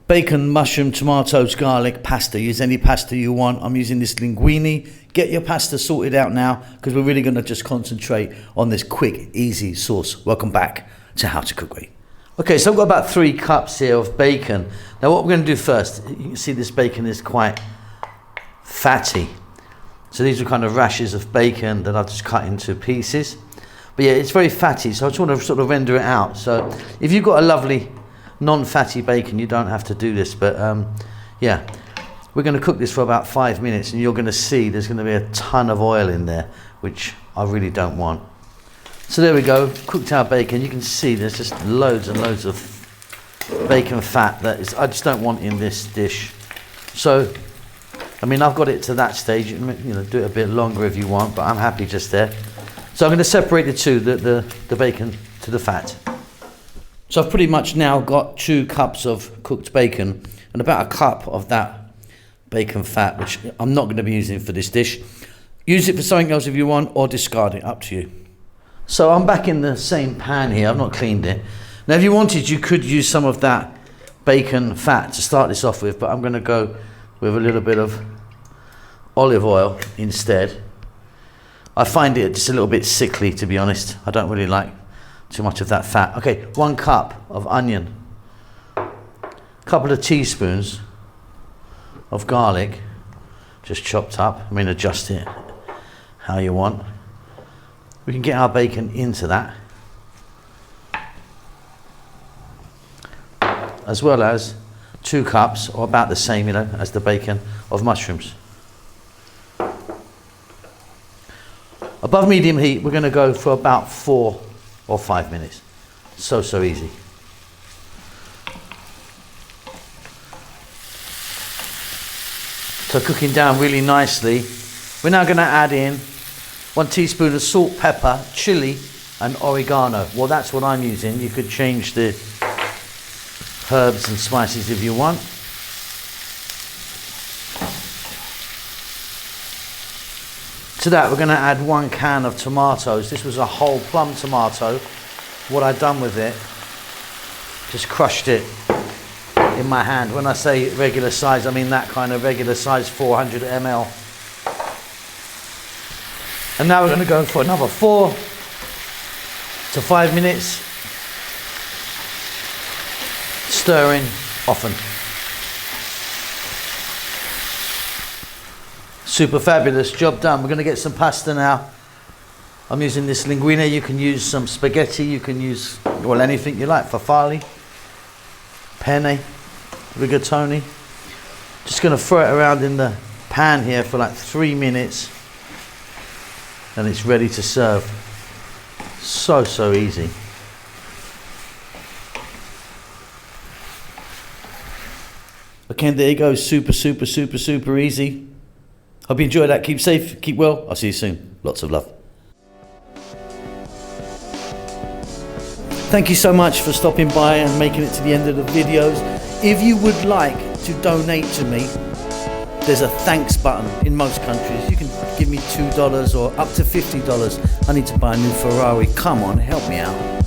Bacon, mushroom, tomatoes, garlic, pasta. Use any pasta you want. I'm using this linguine. Get your pasta sorted out now because we're really going to just concentrate on this quick, easy sauce. Welcome back to How to Cook Great. Okay, so I've got about 3 cups here of bacon. Now what we're going to do first, you can see this bacon is quite fatty. So these are kind of rashers of bacon that I've just cut into pieces. But yeah, it's very fatty, so I just want to sort of render it out. So if you've got a lovely non-fatty bacon, you don't have to do this, but yeah, we're going to cook this for about 5 minutes and you're going to see there's going to be a ton of oil in there, which I really don't want. So there we go, cooked our bacon. You can see there's just loads and loads of bacon fat that I just don't want in this dish. So I mean, I've got it to that stage. You know, do it a bit longer if you want, but I'm happy just there. So I'm going to separate the two, the bacon to the fat. So I've pretty much now got 2 cups of cooked bacon and about a cup of that bacon fat, which I'm not going to be using for this dish. Use it for something else if you want, or discard it, up to you. So I'm back in the same pan here. I've not cleaned it. Now, if you wanted, you could use some of that bacon fat to start this off with, but I'm going to go with a little bit of olive oil instead. I find it just a little bit sickly, to be honest. I don't really like too much of that fat. Okay, 1 cup of onion, a couple of teaspoons of garlic, just chopped up. I mean, adjust it how you want. We can get our bacon into that, as well as 2 cups, or about the same, you know, as the bacon, of mushrooms. Above medium heat, we're going to go for about 4 or 5 minutes. So easy. So cooking down really nicely. We're now going to add in 1 teaspoon of salt, pepper, chili and oregano. Well, that's what I'm using. You could change the herbs and spices if you want. To that, we're going to add 1 can of tomatoes. This was a whole plum tomato. What I've done with it, just crushed it in my hand. When I say regular size, I mean that kind of regular size, 400 ml. And now we're going to go for another 4 to 5 minutes, stirring often. Super fabulous, job done. We're going to get some pasta now. I'm using this linguine. You can use some spaghetti, you can use, well, anything you like. Farfalle, penne, rigatoni. Just going to throw it around in the pan here for like 3 minutes and it's ready to serve. So easy. Okay, there you go. Super easy. Hope you enjoyed that. Keep safe, keep well. I'll see you soon. Lots of love. Thank you so much for stopping by and making it to the end of the videos. If you would like to donate to me, there's a thanks button in most countries. You can give me $2 or up to $50. I need to buy a new Ferrari. Come on, help me out.